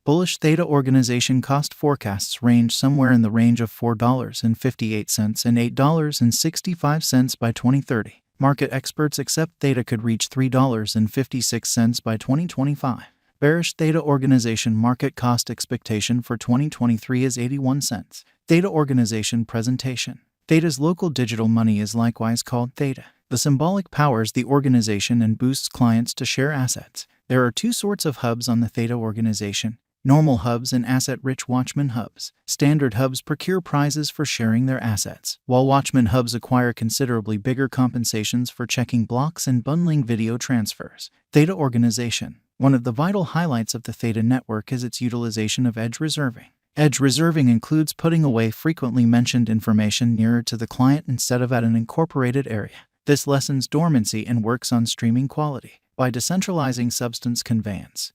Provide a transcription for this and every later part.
Bullish Theta organization cost forecasts range somewhere in the range of $4.58 and $8.65 by 2030. Market experts accept Theta could reach $3.56 by 2025. Bearish Theta organization market cost expectation for 2023 is 81 cents. Theta organization presentation. Theta's local digital money is likewise called Theta. The symbolic powers the organization and boosts clients to share assets. There are two sorts of hubs on the Theta organization: normal hubs and asset-rich Watchman hubs. Standard hubs procure prizes for sharing their assets, while Watchman hubs acquire considerably bigger compensations for checking blocks and bundling video transfers. Theta organization. One of the vital highlights of the Theta network is its utilization of edge reserving. Edge reserving includes putting away frequently mentioned information nearer to the client instead of at an incorporated area. This lessens dormancy and works on streaming quality. By decentralizing substance conveyance,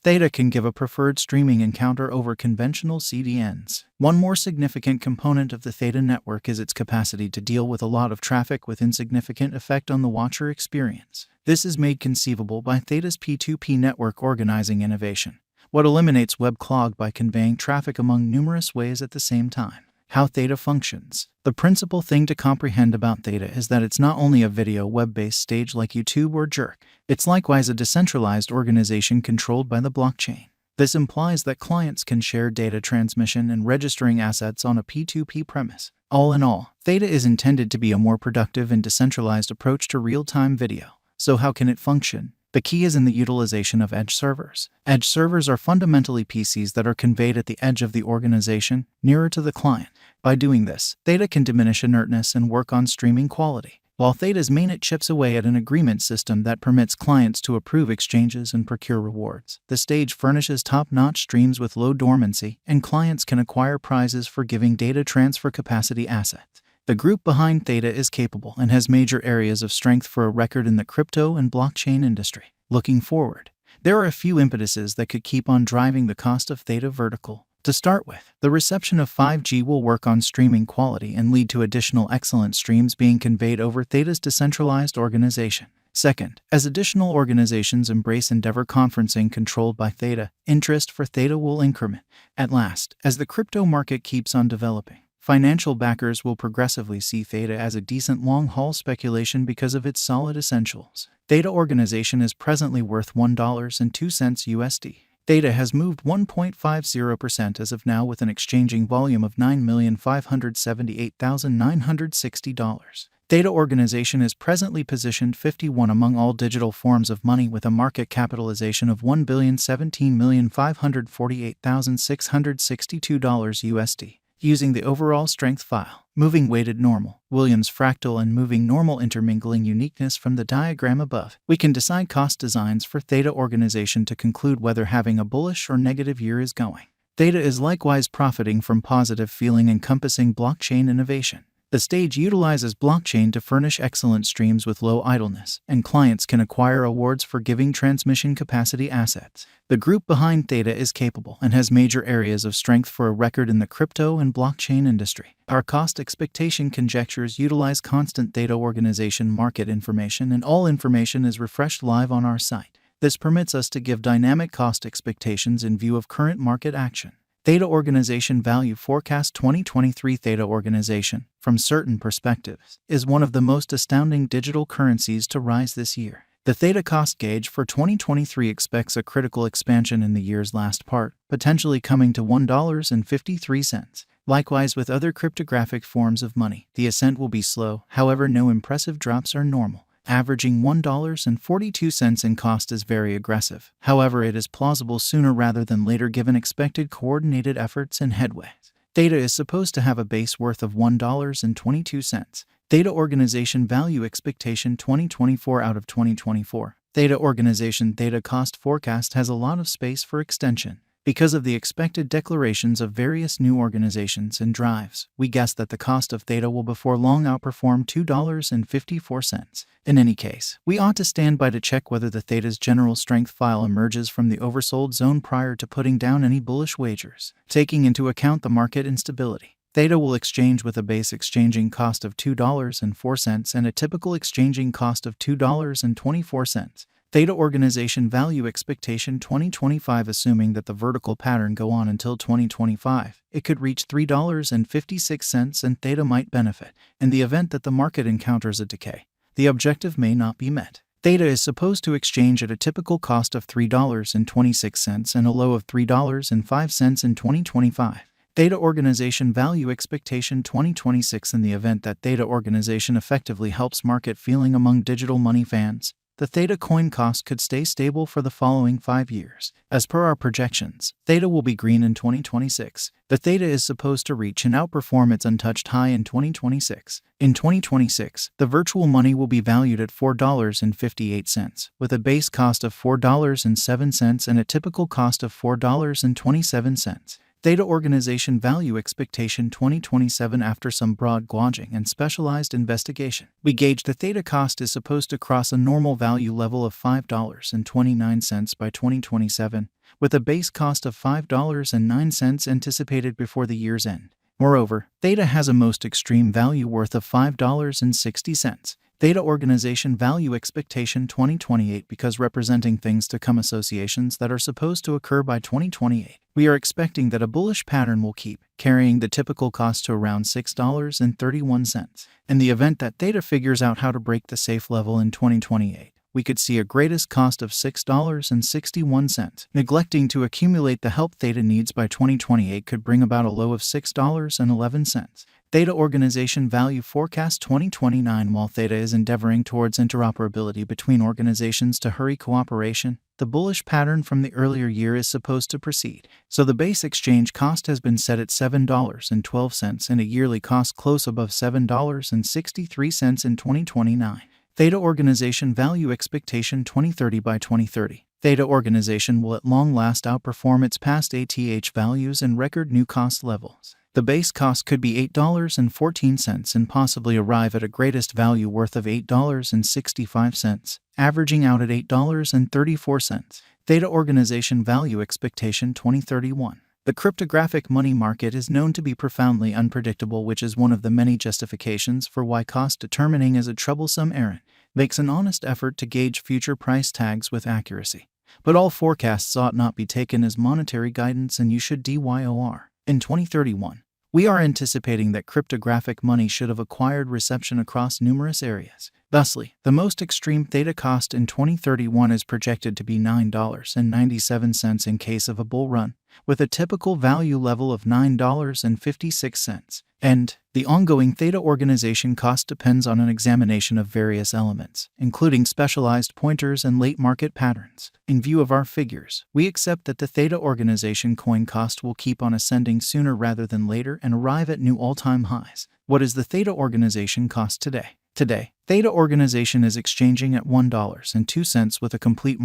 Theta can give a preferred streaming encounter over conventional CDNs. One more significant component of the Theta network is its capacity to deal with a lot of traffic with insignificant effect on the watcher experience. This is made conceivable by Theta's P2P network organizing innovation, what eliminates web clog by conveying traffic among numerous ways at the same time. How Theta functions. The principal thing to comprehend about Theta is that it's not only a video web-based stage like YouTube or Jerk, it's likewise a decentralized organization controlled by the blockchain. This implies that clients can share data transmission and registering assets on a P2P premise. All in all, Theta is intended to be a more productive and decentralized approach to real-time video. So how can it function? The key is in the utilization of edge servers. Edge servers are fundamentally PCs that are conveyed at the edge of the organization, nearer to the client. By doing this, Theta can diminish inertness and work on streaming quality, while Theta's mainnet chips away at an agreement system that permits clients to approve exchanges and procure rewards. The stage furnishes top-notch streams with low dormancy, and clients can acquire prizes for giving data transfer capacity assets. The group behind Theta is capable and has major areas of strength for a record in the crypto and blockchain industry. Looking forward, there are a few impetuses that could keep on driving the cost of Theta vertical. To start with, the reception of 5G will work on streaming quality and lead to additional excellent streams being conveyed over Theta's decentralized organization. Second, as additional organizations embrace Endeavor conferencing controlled by Theta, interest for Theta will increment. At last, as the crypto market keeps on developing, financial backers will progressively see Theta as a decent long-haul speculation because of its solid essentials. Theta organization is presently worth $1.02 USD. Theta has moved 1.50% as of now with an exchanging volume of $9,578,960. Theta organization is presently positioned 51 among all digital forms of money with a market capitalization of $1,017,548,662 USD. Using the overall strength file, moving weighted normal, Williams fractal and moving normal intermingling uniqueness from the diagram above, we can decide cost designs for Theta organization to conclude whether having a bullish or negative year is going. Theta is likewise profiting from positive feeling encompassing blockchain innovation. The stage utilizes blockchain to furnish excellent streams with low idleness, and clients can acquire awards for giving transmission capacity assets. The group behind Theta is capable and has major areas of strength for a record in the crypto and blockchain industry. Our cost expectation conjectures utilize constant Theta organization market information, and all information is refreshed live on our site. This permits us to give dynamic cost expectations in view of current market action. Theta Organization Value Forecast 2023. Theta Organization, from certain perspectives, is one of the most astounding digital currencies to rise this year. The Theta cost gauge for 2023 expects a critical expansion in the year's last part, potentially coming to $1.53. Likewise with other cryptographic forms of money, the ascent will be slow, however no impressive drops are normal. Averaging $1.42 in cost is very aggressive. However, it is plausible sooner rather than later given expected coordinated efforts and headways. Theta is supposed to have a base worth of $1.22. Theta Organization Value Expectation 2024 out of 2024. Theta Organization Theta Cost Forecast has a lot of space for extension. Because of the expected declarations of various new organizations and drives, we guess that the cost of Theta will before long outperform $2.54. In any case, we ought to stand by to check whether the Theta's general strength file emerges from the oversold zone prior to putting down any bullish wagers. Taking into account the market instability, Theta will exchange with a base exchanging cost of $2.04 and a typical exchanging cost of $2.24. Theta Organization Value Expectation 2025. Assuming that the vertical pattern go on until 2025, it could reach $3.56 and Theta might benefit. In the event that the market encounters a decay, the objective may not be met. Theta is supposed to exchange at a typical cost of $3.26 and a low of $3.05 in 2025. Theta Organization Value Expectation 2026. In the event that Theta Organization effectively helps market feeling among digital money fans, the Theta coin cost could stay stable for the following 5 years. As per our projections, Theta will be green in 2026. The Theta is supposed to reach and outperform its untouched high in 2026. In 2026, the virtual money will be valued at $4.58, with a base cost of $4.07 and a typical cost of $4.27. Theta Organization Value Expectation 2027. After some broad gauging and specialized investigation, we gauge the Theta cost is supposed to cross a normal value level of $5.29 by 2027, with a base cost of $5.09 anticipated before the year's end. Moreover, Theta has a most extreme value worth of $5.60. Theta Organization Value Expectation 2028. Because representing things to come associations that are supposed to occur by 2028, we are expecting that a bullish pattern will keep carrying the typical cost to around $6.31. In the event that Theta figures out how to break the safe level in 2028, we could see a greatest cost of $6.61. Neglecting to accumulate the help Theta needs by 2028 could bring about a low of $6.11. Theta Organization Value Forecast 2029. While Theta is endeavoring towards interoperability between organizations to hurry cooperation, the bullish pattern from the earlier year is supposed to proceed. So the base exchange cost has been set at $7.12 and a yearly cost close above $7.63 in 2029. Theta Organization Value Expectation 2030. By 2030, Theta Organization will at long last outperform its past ATH values and record new cost levels. The base cost could be $8.14 and possibly arrive at a greatest value worth of $8.65, averaging out at $8.34. Theta Organization Value Expectation 2031. The cryptographic money market is known to be profoundly unpredictable, which is one of the many justifications for why cost determining is a troublesome errand. Makes an honest effort to gauge future price tags with accuracy. But all forecasts ought not be taken as monetary guidance, and you should DYOR. In 2031, we are anticipating that cryptographic money should have acquired reception across numerous areas. Thusly, the most extreme Theta cost in 2031 is projected to be $9.97 in case of a bull run, with a typical value level of $9.56. And the ongoing Theta Organization cost depends on an examination of various elements, including specialized pointers and late market patterns. In view of our figures, we accept that the Theta Organization coin cost will keep on ascending sooner rather than later and arrive at new all-time highs. What is the Theta Organization cost today? Today, Theta Organization is exchanging at $1.02 with a complete